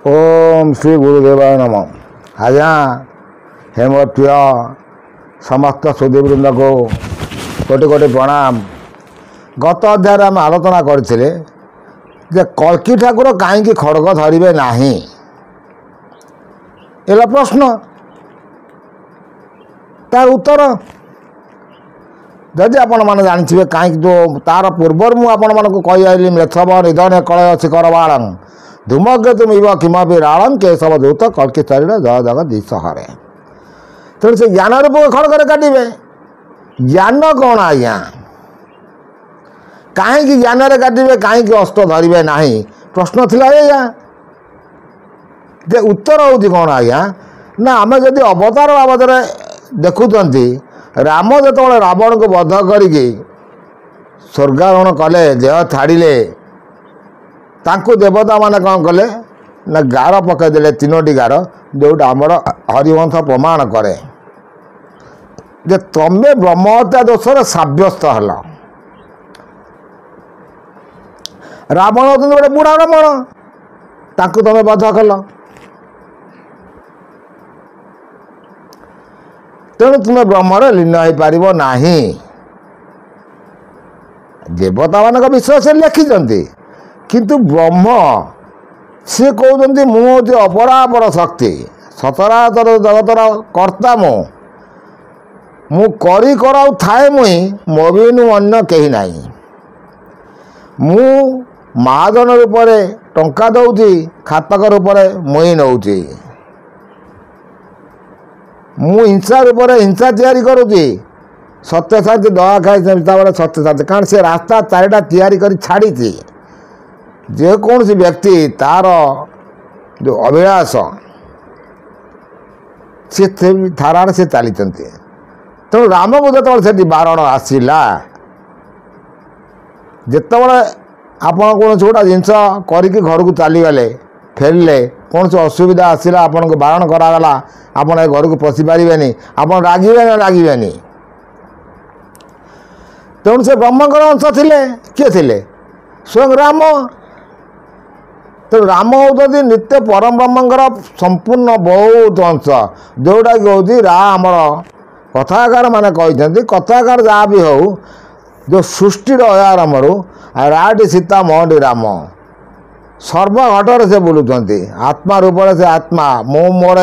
ओम श्री गुरुदेवाय नमः। आज्ञा हे मोर प्रिय समस्त सुधीवृंद को कोटि कोटि प्रणाम। गत अध्याय आम आलोचना करते कल्की ठाकुर कहीं खड़ग धरवे ना एला प्रश्न तार उत्तर जदि आपण मैंने जानते कहीं तो तार पूर्वर मुझे कही आई मेथब निधन कलय शिखर बाणं धूमकेतु इव किमपि राणं केशव दूत कल्की शरीर जय जगदीश हरे। तेणु से ज्ञान रूप खड़गरे काटे ज्ञान कौन आज्ञा कहीं ज्ञान काटे कहीं अस्त्र धरवे ना प्रश्न थिला जे उत्तर हूँ कौन आज्ञा ना आम जदि अवतार बाबद देखुं राम जो रावण को बध करके स्वर्गारोहण कले देह छाड़िले तांको देवता माने कौन कले ना गार पकईदे तीनोटी गार जोटा आमर हरिवंश प्रमाण करे जे तमें ब्रह्म हत्या दोषर सब्यस्त हल। रावण होते गोटे बुढ़ा रावण तांको तमें बध कल तेणु तुम्हें ब्रह्मर लीन हो पार ना। देवता मान विषय से लिखिं किंतु ब्रह्म सी कहते मुझे अपरापर शक्ति सतरातर जगतर कर्ता मु करी कराऊ थाए मुई मो भी अन्य कहीं ना मु महाजन रूप टंका दौची खातक रूप मुई नौची मु हिंसा रूप हिंसा तैयारी करुँची सत्य शांति दया खाई सत्य शांति कारण से रास्ता चारिटा तैयारी कर छाड़ी जेकोसी व्यक्ति तार जो अभिलाष सी धारा से चली तेणु राम को जो बारण आसला जितेबाला आपण कौन गोटा जिनस करके घर को चलीगले फेरले कौन से असुविधा आसला आपन को बारण करागला आपण घर को पशि पारे आप रागे ना रागे तेणु से ब्रह्मकर अंश थे किए थे स्वयं राम। तेणु राम होती नित्य परम ब्रह्मकर संपूर्ण बहुत अंश जोटा कि हूँ आमर कथाकार मैंने कहते कथाकार जहाँ भी हो जो सृष्टि आरंभ रू राटी सीता मोहटी राम सर्वघटर से बुलूँ आत्मा रूप से आत्मा मु मोर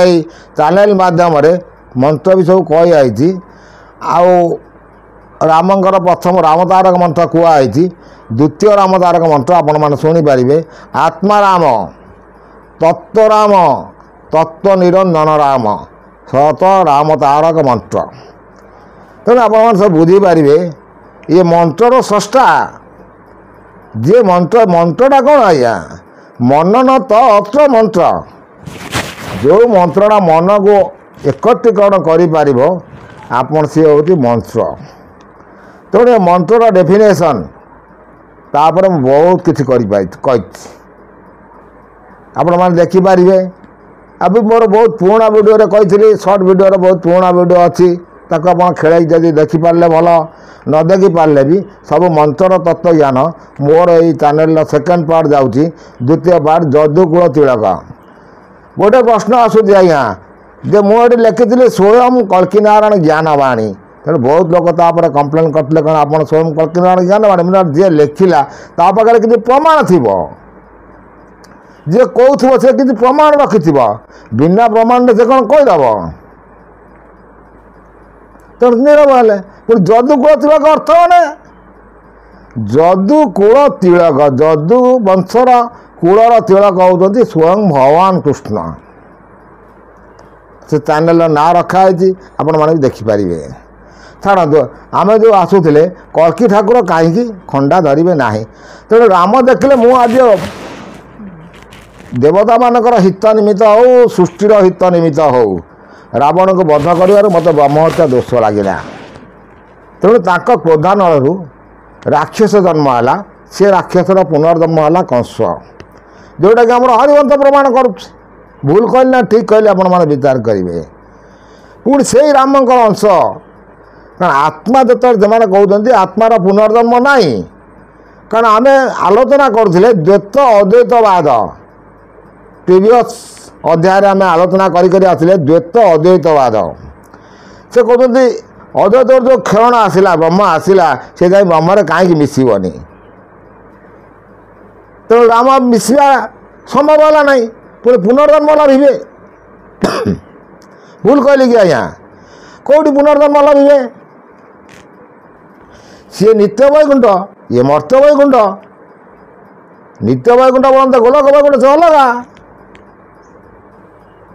चैनल मध्यम मंत्र भी सब कही आई रामंकर प्रथम राम तारक मंत्र कुआई द्वितीय राम तारक मंत्र आपण मैंने शुणिपारे आत्मा राम तत्व राम तत्व निरंजन राम सत राम तारक मंत्र। तेणु आप सब बुझीपारे ये मंत्र स्रष्टा जे मंत्र मंत्रटा कौन आज्ञा मनन तो अत्र मंत्र जो मंत्रटा मन को एकत्रीकरण कर आपण सी हूँ मंत्र। तेणु ये मंत्र डेफिनेशन तापर बहुत किसी कही आपण मैंने देखिपारे अभी मोर बहुत पुराना वीडियो कही सर्ट वीडियो बहुत पुराना वीडियो अच्छी ताको आप खेल जदि देखिपारे भल न देखिपारे भी सब मंत्र तत्व ज्ञान मोर ये चैनल सेकेंड पार्ट जाऊँगी द्वितीय पार्ट जदुकूल तिलक गोटे प्रश्न आसूँ आज्ञा जे मुझे लिखी स्वयं कल्की नारायण ज्ञानवाणी तेणु बहुत लोग तापर कंप्लेन करते कौन आप स्वयं कल्की नारायण ज्ञानवाणी जी लिखला पाखे किसी प्रमाण थी जी कौन से किसी प्रमाण रखि बिना प्रमाण से कौन कहीदेव तेणु नीरव हेले पुणी जदुकूल तिलक अर्थ मैंने जदुकूल तिलक जदु वंशर कूलर तिलक होती स्वयं भगवान कृष्ण से चैनल ना रखाई आपण मैंने भी देखिपारे छाड़ू आम जो आसूले कल्की ठाकुर कहीं खंडा धरवे ना तेणु राम देखले मु आज देवता मानकर हित निमित्त हो सृष्टिर हित निमित्त हो रावण को बध कर मत ब्रह्महत्या दोष लगे तेणु क्रोधान राक्षस जन्म है सी राक्षसर पुनर्जन्म है कंस जोटा कि आम हरिवंश प्रमाण कर भूल कहली ना ठीक कहली आपण मैंने विचार करेंगे पुणी से रामकर अंश कारण आत्मा जो कहते आत्मार पुनर्जन्म ना कारण आम आलोचना करुले द्वैत अद्वैतवाद प्रिवियस अध्याय आम आलोचना करी आसिले द्वैत अद्वैतवाद से कहते अद्वैत जो क्षण आसला ब्रह्म आसला से जाए ब्रह्म कहीं मिसबनी तेणु राम मिसवा संभव है ना पुणी पुनर्जन्म लभिबे भूल कहली कि आज्ञा कौटी पुनर्जन्म लभिबे सी नित्य वैकुंठ ये मर्त्य वैकुंठ नित्य वैकुंठ बोलते गोलक वैकुंठ से अलगा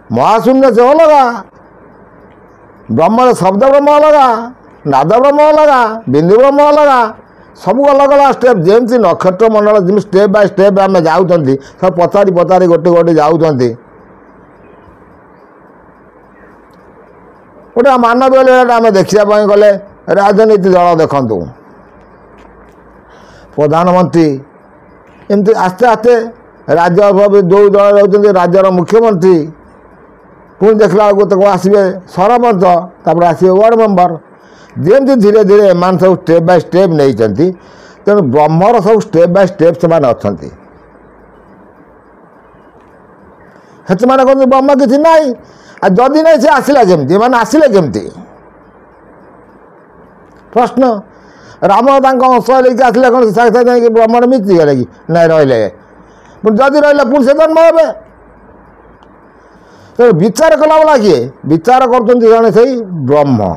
महाशून्य से अलगा ब्रह्म शब्द ब्रह्म अलगा नाद ब्रह्म अलगा बिंदु ब्रह्म अलगा सब अलग अलग स्टेप जमी नक्षत्र मंडल जमी स्टेप बाय स्टेप आम जाऊँ सब पचारि पचारि गोटे गोटे जाऊँ गोटे मानवीय आम देखापी गले राजनीति दल देखु प्रधानमंत्री एमती आस्ते आस्ते राज्य जो दल रोचे राज्यर मुख्यमंत्री पुणी देखला बेलू आसवे सरपंच तापर आसवे वार्ड मेंबर जमी धीरे धीरे एम सब स्टेप बाय स्टेप नहीं तेणु ब्रह्मर सब स्टेप बाय स्टेप से अच्छा कहते ब्रह्म किसी ना जदि नहीं से आसला जमी मैंने आसिले केमती प्रश्न राम अंश लेकिन आसले कौन साक्षात जाकि ब्रह्म मिति गले कि नहीं रही जदि रही पुणी से जन्म हे तो विचार कला वाला किए विचार कर से ब्रह्म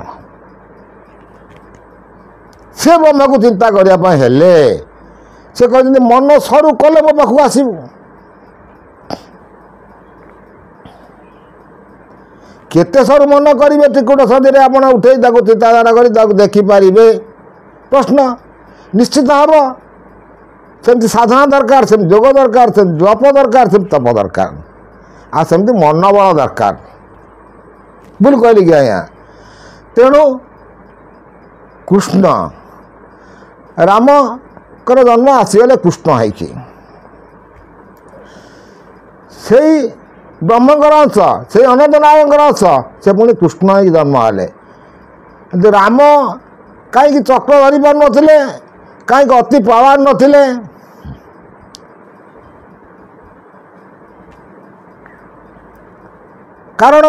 से ब्रह्म को चिंता करने हेले से कहते मन सरू कले मो पाखु आसबू केते सरू मन करेंगे टिकुट सदी आप उठे चिंताधारा कर देखिपारे प्रश्न निश्चित हम सेमती साधना दरकार से जोग दरकार से जप दरकार से तप दरकार आ सेमती मनोबल दरकार भूल कहली कि आज्ञा तेणु कृष्ण राम कर जन्म आसीगले कृष्ण है से ब्रह्मकर अंश से अनंत नारायण अंश से पुणी कृष्ण ही जन्म हेले राम कहीं चक्र धरी पार नथिले कहीं अति पावर नथिले कारण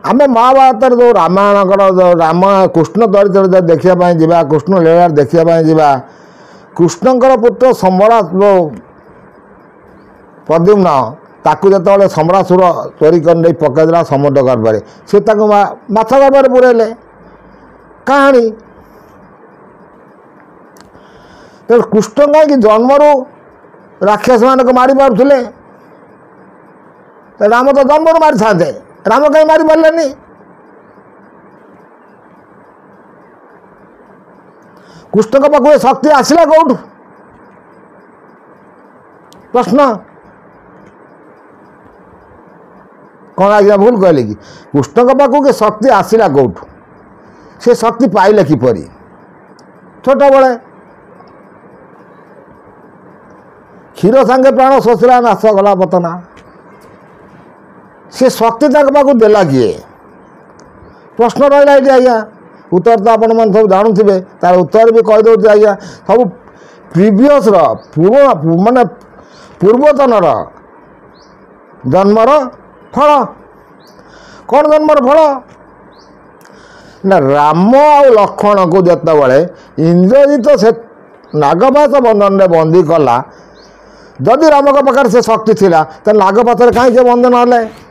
आम महाभारत जो रामायण जो राम कृष्ण चरित्र देखापी जा कृष्ण लीला देखापी जा कृष्णकर पुत्र सम्राट जो प्रद्युम्न ताकू जो सम्रासुर चोरी कर नहीं पकईदेला समुद्र गर्भे से माछ गर्भे पुरेले कहानी तो कृष्ण कहीं जन्मरू राक्षस मानक मारी पारुले राम तो जन्मरू मारी था राम कहीं मारी पारे कृष्ण के पाखु शक्ति आसला कौटू प्रश्न कौन आज्ञा भूल कहले कि कृष्ण के पाखु के शक्ति आसला कौटू से शक्ति पाइले किपरि छोट बड़े क्षीर सांगे प्राण शोषला नाश गला पतना से शक्ति पाखु देला किए प्रश्न रहा ये आज्ञा उत्तर तो आपण मैंने सब जानूे तार उत्तर भी कहीदे आज्ञा सब प्रिवियस पूर्व माने पूर्वतन जन्मर फल कौन जन्मर फल ना राम आ लक्ष्मण को जिते इंद्रजित से नागपाश बंधन में बंदी कला जदि राम के पाखे से शक्ति थिला तो नागपाश कहीं से बंधन हेले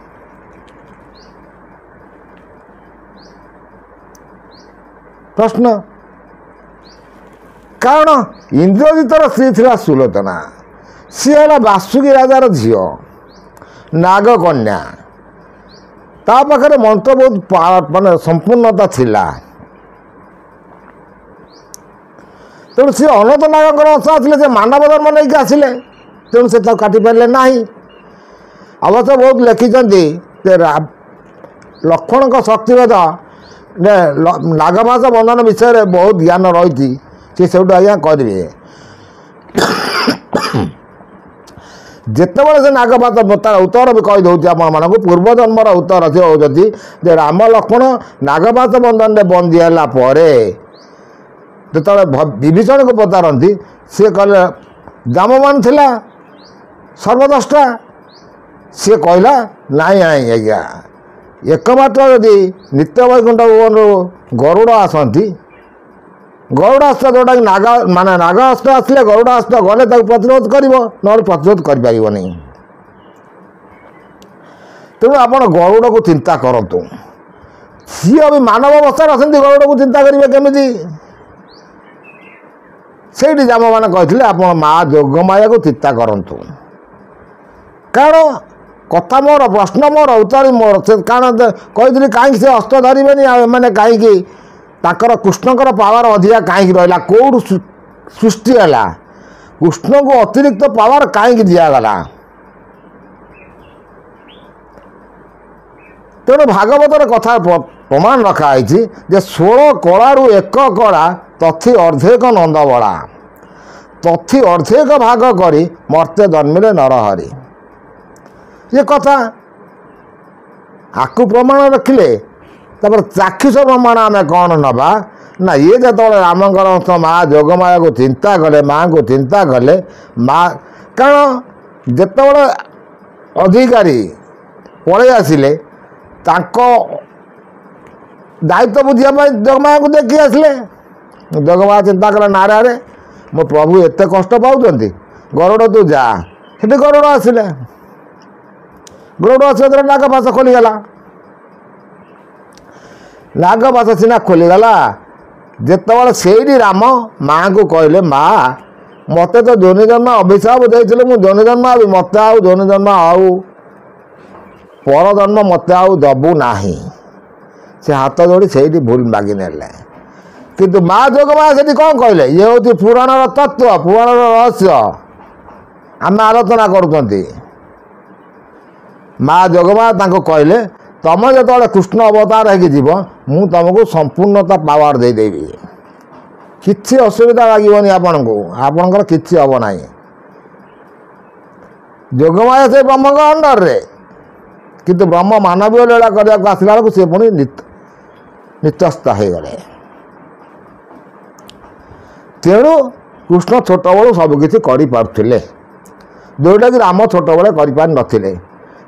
प्रश्न कारण इंद्रजितर स्त्री थी सुलोचना सी है वासुकी राजार झील नागकन्या ता पाखे मंत्र बहुत माने संपूर्णता थिला तेणु सी अनंत नागर अंश आसले से मानव धर्म नहीं आसिले तेणु से काटि पारे ना अवश्य बहुत लिखिं लक्ष्मण का शक्तिवेद नागपाश बंधन विषय बहुत ज्ञान रही सी सब आज्ञा करेंगे जितेबाला से नागपाश तार उत्तर भी कहीदे आपण पूर्व जन्मर उत्तर से होती राम लक्ष्मण नागपाश बंधन में बंदी है जो विभीषण को पचारती सी कहले जामवान थिला सर्वद्रष्टा सी कहला नाई नाई आज्ञा एकमात्र यदि नित्य वैकुंठ भुवनरू गरुड़ आसती गरुड़ास्त्र जोटा नाग माने नागास्त्र आसले गरुड़ास्त्र गले प्रतिरोध कर प्रतिरोध कर तेणु आप गरुड़ को चिंता करूँ सी अभी मानव अवस्था आसती गरुड़ को चिंता करेंगे केमी से जाम मैंने कहते आप माँ जोगमाया को चिंता करूँ कारण कथा मोर प्रश्न मोर उत्तर मोर से कारण कही कहीं से हस्त धरवे मैंने कहीं ताकर कृष्णकर पावर अधिका कहीं रहा कौटू सृष्टि है कृष्ण को अतिरिक्त पावर कहीं दिगला तेणु भागवतर कथा प्रमाण रखाई जे 16 कलारू एक कला तथि अर्धेक नंदबला तथि अर्धेक भाग करी मर्त्य जन्मिले नरहरि ये कथा आकु प्रमाण रखिले तापर चाक्षुष प्रमाण आम कौन नवा ना ये जो रामकर माँ जोगमाया को चिंता कले माँ को चिंता कले माँ कारण जिते अधिकारी पलि आसिले दायित्व बुझापी जोगमाया को देखी आसिले जोगमाया चिंता कला नारे मो प्रभु एत कष्ट पाँच गरुड़ तू जा से गरुड़ आसिले गरुड़ आस नागपाश खोलीगला नागपाश सीना खोलीगला जिते से राम माँ को कहले माँ मत तो जोनि जन्म अभिशाप देते मुझे जोनि जन्म आबि मत आउ जोनि जन्म आउ पर जन्म मत आउ दबू ना से हाथ जोड़ी से भूल मागि ने किंतु माँ जोगमाया से कौन कहले ये हूँ पुराण तत्व पुराण रहस्य आम आलोचना करुँच माँ जोगमाया कहले तुम जो कृष्ण अवतार हो मु तुमको संपूर्णता पावर देदेवी किसी असुविधा लगभग आपण को आपणकर किसी हम ना जोगमाया से ब्रह्म अंडर रे किंतु ब्रह्म मानवीय लीला करने को आसला बेलू सी पुणी नित्यस्थ हो गले तेणु कृष्ण छोट बड़ू सबकि करें जोटा कि राम छोट बड़े कर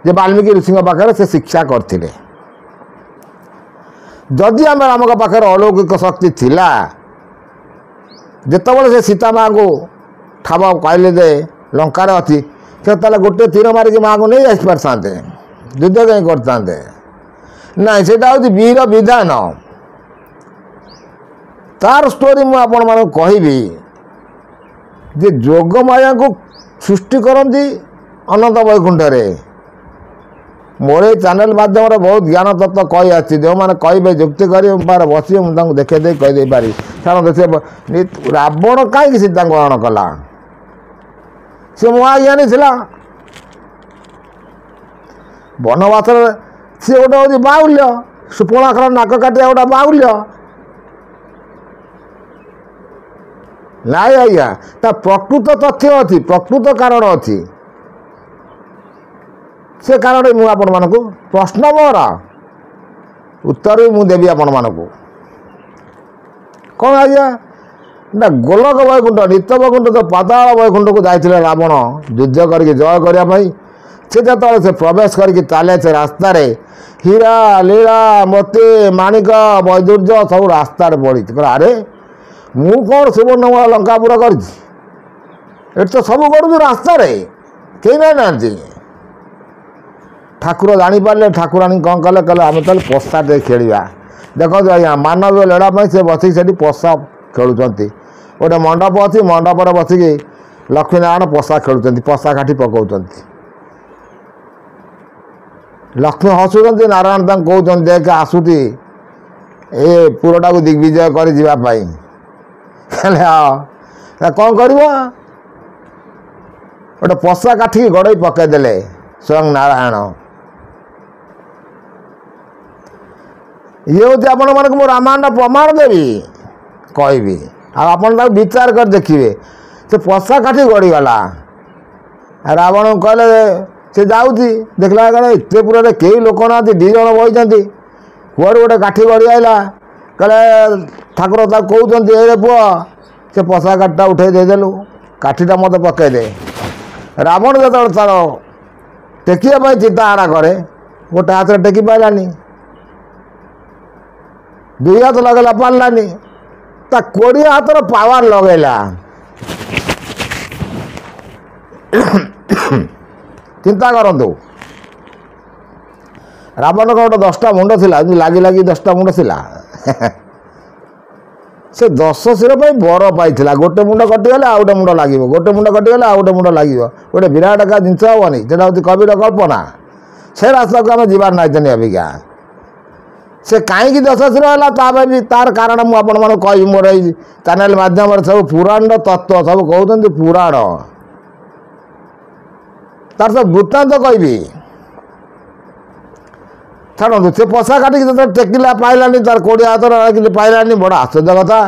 वाल्मीकि ऋषि पाखे से शिक्षा करते जदि आम राम पाखे अलौकिक शक्ति थिला जितेबाला से सीता माँ को ठाब कहले दे लंकार अच्छी से गोटे तीर मारिक माँ को नहीं आसपारे युद्ध कहीं करते ना सेटा हूँ वीर विधान तार स्टोरी मुझे कहबी जे जोगमाया को सृष्टि करती अनंत वैकुंठ मोर चैनल माध्यम बहुत ज्ञान तत्व कही आसी जो मैंने कहे जुक्ति कर बस मुझे देखे कहीदे पारि कारण से रावण कहीं सीता ग्रहण कला सी महाज्ञानी था वनवास सी गोटे हूँ बाहुल्य सुपर्णाखर नाक काटिया गोटे बाहुल्य नाई आज्ञा प्रकृत तथ्य अच्छी प्रकृत कारण अच्छी से कारण मुझे आपण मान प्रश्न मोर उत्तर भी मुझे देवी आपण मान कौन आज्ञा ना गोलक वैकुंठ नित्य वैकुंठ तो पाताल वैकुंठ को जाते रावण युद्ध करके जय करने से जो से प्रवेश करके चले से रास्ता हीरा लीला मोती माणिक वैदुर्य सब रास्ता पड़ी अरे मु कौन सुवर्णमूल लंका पूरा कर तो सब करूँ रास्ता कहीं ना ठाकुर जापारे ठाकुराणी कौन कले कले आम तो पशा टे खेला देखो आज्ञा मानवीय लीला से बसिक से पशा खेलुंट गोटे मंडप अच्छी मंडप बसिकी लक्ष्मीनारायण पशा खेलुंट पशा काठी पकाउं लक्ष्मी हसुंच नारायण तक कहते देख आसुटी ए पुरटा को दिग्विजय कर जावाई हाँ कौन कर गोटे पशा काठी गड़े पकईदे स्वयं नारायण ये हूँ आपण मानक मु रामायण प्रमाण देवी कहबी आपन विचार कर देखिए से पशा काठी गड़ीगला रावण कहले से जाऊँगी देखला एत पूरा कई लोक ना दी जन बही कुआड़ गोटे काठी गड़ी आईला कहले ठाकुर कहते ए पुआ से पशा काठीटा उठे देदेलु काठीटा मत पकईदे रावण जो तार ଟେକିବା ପାଇଁ ଚିନ୍ତା ଆଡ଼ା କରେ, ଗୋଟେ ହାତରେ ଟେକି ପାଇଲାନି, ଦୁଇ ହାତ ଲଗେଇଲା ପାରିଲାନି, ତା 20 ହାତର ପାୱାର ଲଗେଇଲା। ଚିନ୍ତା କରନ୍ତୁ, ରାବଣଙ୍କ ଗୋଟେ 10ଟା ମୁଣ୍ଡ ଥିଲା, ଲାଗି ଲାଗି 10ଟା ମୁଣ୍ଡ ଥିଲା। ସେ 10 ଶିର ପାଇଁ ବର ପାଇଥିଲା। ଗୋଟେ ମୁଣ୍ଡ କଟିଗଲେ ଆଉ ଗୋଟେ ମୁଣ୍ଡ ଲାଗିବ, ଗୋଟେ ମୁଣ୍ଡ କଟିଗଲେ ଆଉ ଗୋଟେ ମୁଣ୍ଡ ଲାଗିବ। ଗୋଟେ ବିରାଟ ଏକା ଜିନିଷ ହେବନି, ସେଟା ହେଉଛି କବିର କଳ୍ପନା। ସେ ରାସ୍ତାକୁ ଆମେ ଯିବାର ନାହିଁ ଅବିକା। ସେ କାହିଁକି 10 ଶିର ହେଲା ତା ପାଇଁ ବି ତାର କାରଣ ମୁଁ ଆପଣମାନଙ୍କୁ କହିବି। ମୋର ଏଇ ଚ୍ୟାନେଲ ମାଧ୍ୟମରେ ସବୁ ପୁରାଣର ତତ୍ତ୍ୱ ସବୁ କହୁଛନ୍ତି, ପୁରାଣ ତାର ସବୁ ବୃତ୍ତାନ୍ତ କହିବି। ଛାଡ଼ନ୍ତୁ, ସେ ପଶା କାଟିକି ଯେତେବେଳେ ଟେକିଲା ପାଇଲାନି, ତାର 20 ହାତର କିଛି ପାଇଲାନି। ବଡ଼ ଆଶ୍ଚର୍ଯ୍ୟ କଥା,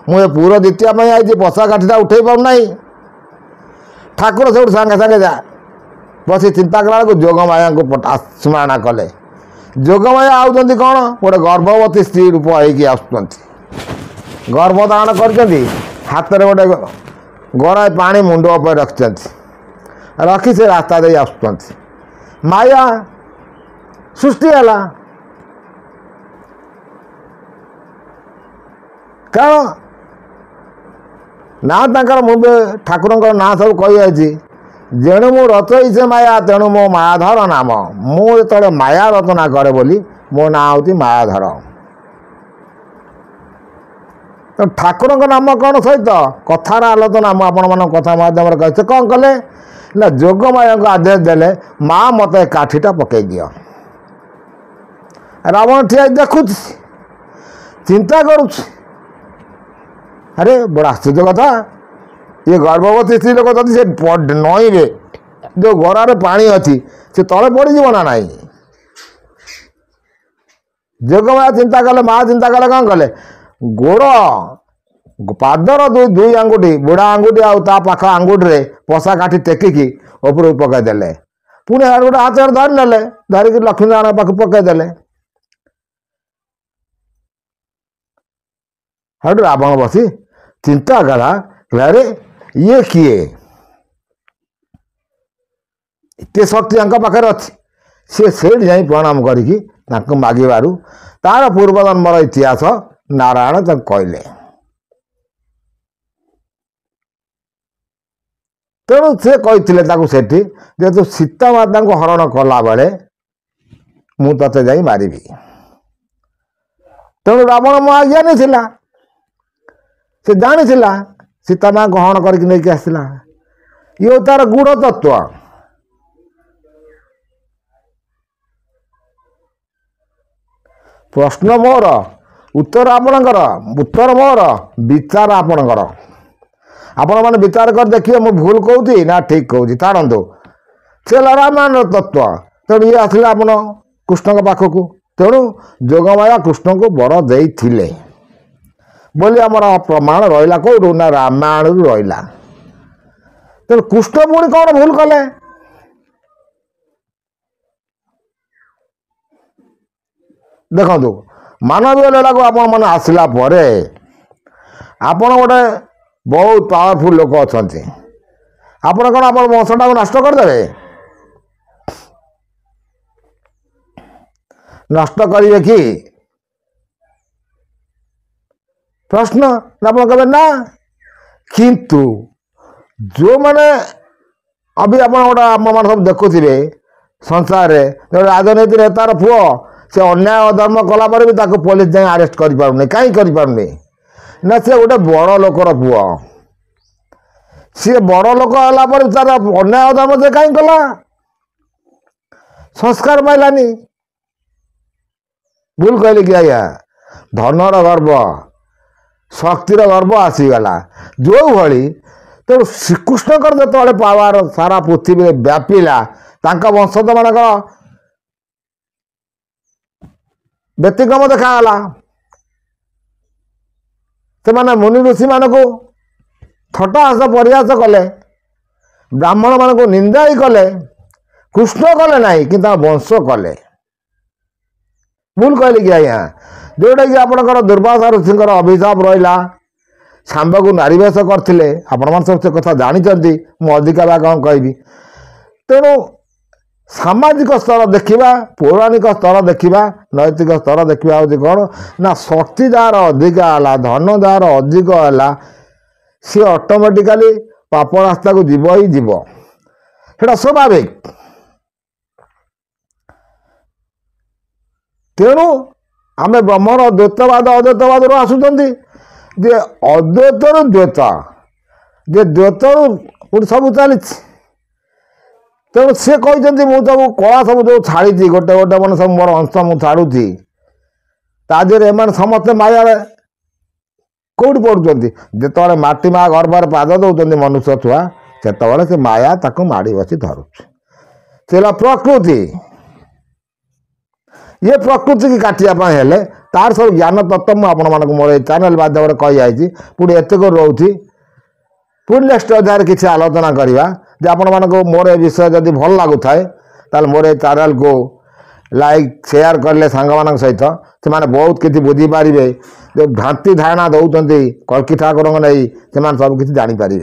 ମୁଁ ଏ ପୁର ଜିତିବା ପାଇଁ ଆଇଛି, ପଶା କାଠିଟା ଉଠେଇ ପାରୁନାହିଁ। ଠାକୁର ସବୁଠୁ ସାଙ୍ଗେ ସାଙ୍ଗେ ବସି ଚିନ୍ତା କଲା ବେଳକୁ ଯୋଗମାୟାଙ୍କୁ ସ୍ମରଣ କଲେ। ଯୋଗମାୟା ଆଉଛନ୍ତି କ'ଣ? ଗୋଟେ ଗର୍ଭବତୀ ସ୍ତ୍ରୀ ରୂପ ହେଇକି ଆସୁଛନ୍ତି। ଗର୍ଭ ଧାରଣ କରିଛନ୍ତି, ହାତରେ ଗୋଟେ ଗରାଏ ପାଣି ମୁଣ୍ଡ ଉପରେ ରଖିଛନ୍ତି, ରଖି ସେ ରାସ୍ତା ଦେଇ ଆସୁଛନ୍ତି। ମାୟା ସୃଷ୍ଟି ହେଲା। କାରଣ ନା ତାଙ୍କର ମୁଁ ଠାକୁରଙ୍କର ନାଁ ସବୁ କହିଯାଇଛି। ଯେଣୁ ମୁଁ ରଚଇ ସେ ମାୟା ତେଣୁ ମୋ ମାୟାଧର ନାମ। ମୁଁ ଯେତେବେଳେ ମାୟା ରଚନା କରେ ବୋଲି ମୋ ନାଁ ହେଉଛି ମାୟାଧର। ଠାକୁରଙ୍କ ନାମ କ'ଣ ସହିତ କଥାର ଆଲୋଚନା ମୁଁ ଆପଣମାନଙ୍କ କଥା ମାଧ୍ୟମରେ କହିଛି। କ'ଣ କଲେ ନା ଯୋଗମାୟାଙ୍କୁ ଆଦେଶ ଦେଲେ, ମା ମୋତେ କାଠିଟା ପକାଇ ଦିଅ। ରାବଣ ଠିଆ ଦେଖୁଛି, ଚିନ୍ତା କରୁଛି, ଆରେ ବଡ଼ ଆଶ୍ଚର୍ଯ୍ୟ କଥା, ଇଏ ଗର୍ଭବତୀ ସ୍ତ୍ରୀ ଲୋକ ଯଦି ସେ ନଇଁବେ, ଯେଉଁ ଗରାରେ ପାଣି ଅଛି ସେ ତଳେ ପଡ଼ିଯିବ ନା ନାହିଁ। ଯୋଗମାୟା ଚିନ୍ତା କଲେ, ମା ଚିନ୍ତା କଲେ, କ'ଣ କଲେ? ଗୋଡ଼ ପାଦର ଦୁଇ ଆଙ୍ଗୁଠି, ବୁଢ଼ା ଆଙ୍ଗୁଠି ଆଉ ତା ପାଖ ଆଙ୍ଗୁଠିରେ ପଶା କାଠି ଟେକିକି ଉପରକୁ ପକାଇ ଦେଲେ। ପୁଣି ଗୋଟେ ହାତରେ ଧରି ନେଲେ, ଧରିକି ଲକ୍ଷ୍ମୀନାରାୟଣ ପାଖକୁ ପକାଇ ଦେଲେ। ହେଠୁ ରାବଣ ବସି ଚିନ୍ତା କଲା, ଆରେ ଇଏ କିଏ? ଏତେ ଶକ୍ତି ତାଙ୍କ ପାଖରେ ଅଛି। ସିଏ ସେଇଠି ଯାଇ ପ୍ରଣାମ କରିକି ତାଙ୍କୁ ମାଗିବାରୁ ତାର ପୂର୍ବଜନ୍ମର ଇତିହାସ ନାରାୟଣ ତାଙ୍କୁ କହିଲେ। ତେଣୁ ସେ କହିଥିଲେ ତାକୁ ସେଠି, ଯେ ତୁ ସୀତା ମାତାଙ୍କୁ ହରଣ କଲାବେଳେ ମୁଁ ତତେ ଯାଇ ମାରିବି। ତେଣୁ ରାବଣ ମହାଜ୍ଞାନୀ ଥିଲା, ସେ ଜାଣିଥିଲା ସୀତା ମାଙ୍କୁ ହରଣ କରିକି ନେଇକି ଆସିଥିଲା। ଇଏ ତାର ଗୂଢ଼ ତତ୍ତ୍ୱ। ପ୍ରଶ୍ନ ମୋର, ଉତ୍ତର ଆପଣଙ୍କର, ଉତ୍ତର ମୋର, ବିଚାର ଆପଣଙ୍କର। ଆପଣମାନେ ବିଚାର କରି ଦେଖିବେ ମୁଁ ଭୁଲ କହୁଛି ନା ଠିକ୍ କହୁଛି। ଛାଡ଼ନ୍ତୁ, ସେ ହେଲା ରାମାୟଣର ତତ୍ତ୍ୱ। ତେଣୁ ଇଏ ଆସିଲେ ଆପଣ କୃଷ୍ଣଙ୍କ ପାଖକୁ। ତେଣୁ ଯୋଗମାୟା କୃଷ୍ଣଙ୍କୁ ବର ଦେଇଥିଲେ ବୋଲି ଆମର ପ୍ରମାଣ ରହିଲା। କେଉଁଠୁ? ନା ରାମାୟଣରୁ ରହିଲା। ତେଣୁ କୃଷ୍ଣ ପୁଣି କ'ଣ ଭୁଲ କଲେ? ଦେଖନ୍ତୁ, ମାନବୀୟ ଲୀଳାକୁ ଆପଣମାନେ ଆସିଲା ପରେ ଆପଣ ଗୋଟେ ବହୁତ ପାୱାରଫୁଲ୍ ଲୋକ ଅଛନ୍ତି। ଆପଣ କ'ଣ ଆପଣ ବଂଶଟାକୁ ନଷ୍ଟ କରିଦେବେ? ନଷ୍ଟ କରିବେ କି? ପ୍ରଶ୍ନ। ଆପଣ କହିବେ ନା, କିନ୍ତୁ ଯେଉଁମାନେ ଆପଣ ଆପଣମାନେ ସବୁ ଦେଖୁଥିବେ ସଂସାରରେ, ରାଜନୀତିରେ ତାର ପୁଅ ସେ ଅନ୍ୟାୟ ଅଧର୍ମ କଲା ପରେ ବି ତାକୁ ପୋଲିସ ଯାଇ ଆରେଷ୍ଟ କରିପାରୁନି। କାହିଁ କରିପାରୁନି? ନା ସେ ଗୋଟେ ବଡ଼ ଲୋକର ପୁଅ। ସିଏ ବଡ଼ ଲୋକ ହେଲା ପରେ ତାର ଅନ୍ୟାୟ ଅଧର୍ମ ସେ କାହିଁ କଲା? ସଂସ୍କାର ପାଇଲାନି। ଭୁଲ କହିଲି କି ଆଜ୍ଞା? ଧନର ଗର୍ବ, ଶକ୍ତିର ଗର୍ବ ଆସିଗଲା ଯେଉଁଭଳି। ତେଣୁ ଶ୍ରୀକୃଷ୍ଣଙ୍କର ଯେତେବେଳେ ପାୱାର ସାରା ପୃଥିବୀରେ ବ୍ୟାପିଲା, ତାଙ୍କ ବଂଶଧମାନଙ୍କର ବ୍ୟତିକ୍ରମ ଦେଖାଗଲା। ସେମାନେ ମୁନି ଋଷିମାନଙ୍କୁ ଥଟ୍ଟାହାସ ପରିହାସ କଲେ, ବ୍ରାହ୍ମଣମାନଙ୍କୁ ନିନ୍ଦା ହିଁ କଲେ। କୃଷ୍ଣ କଲେ ନାହିଁ, କିନ୍ତୁ ତାଙ୍କ ବଂଶ କଲେ। ଭୁଲ କହିଲି କି ଆଜ୍ଞା? ଯେଉଁଟାକି ଆପଣଙ୍କର ଦୁର୍ବାସା ଋଷିଙ୍କର ଅଭିଶାପ ରହିଲା। ଶାମ୍ବକୁ ନାରୀବେଶ କରିଥିଲେ, ଆପଣମାନେ ସବୁ ସେ କଥା ଜାଣିଛନ୍ତି, ମୁଁ ଅଧିକା ବା କ'ଣ କହିବି। ତେଣୁ सामाजिक स्तर देखा पौराणिक स्तर देखा नैतिक स्तर देखा हूँ कौन ना शक्ति जार अधिक है धन जार अधिक है सी ऑटोमेटिकली पाप रास्ता को जीव ही जीव सेटा स्वाभाविक तेणु आम ब्रह्मण द्वैतवाद अद्वैतवाद आसुँच जे अद्वैत द्वैत जे द्वैत पुणी सब चली तेणु सी कहते मुझे सब कला सब जो छाड़ी गोटे गोटे मन सब मोर अंश मुझे छाड़ुची तादेह एम समस्ते माया कौट पड़ुं जिते माटी माँ गर्भर पाद दौरान मनुष्य छुआ से माया ताको माड़ी बसी धरुच से प्रकृति ये प्रकृति की काटिया हेले तार सब ज्ञान तत्व मुझे आपण मोर चैनल माध्यम कही जाइए पुणी एतक रोचे पुणी नेक्स्ट अध्याय किसी आलोचना करवा जे आपण मानक मोर ए विषय जदि भल लगुए ताल मोर ए चैनल को लाइक शेयर कले सांग मान सहित से बहुत किसी बुझीपारे जो भ्रांति धारणा दौरान कल्की ठाकुर नहीं से सब किसी जानीपारे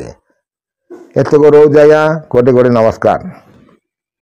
एतक रोज आज्ञा कोटि कोटि नमस्कार।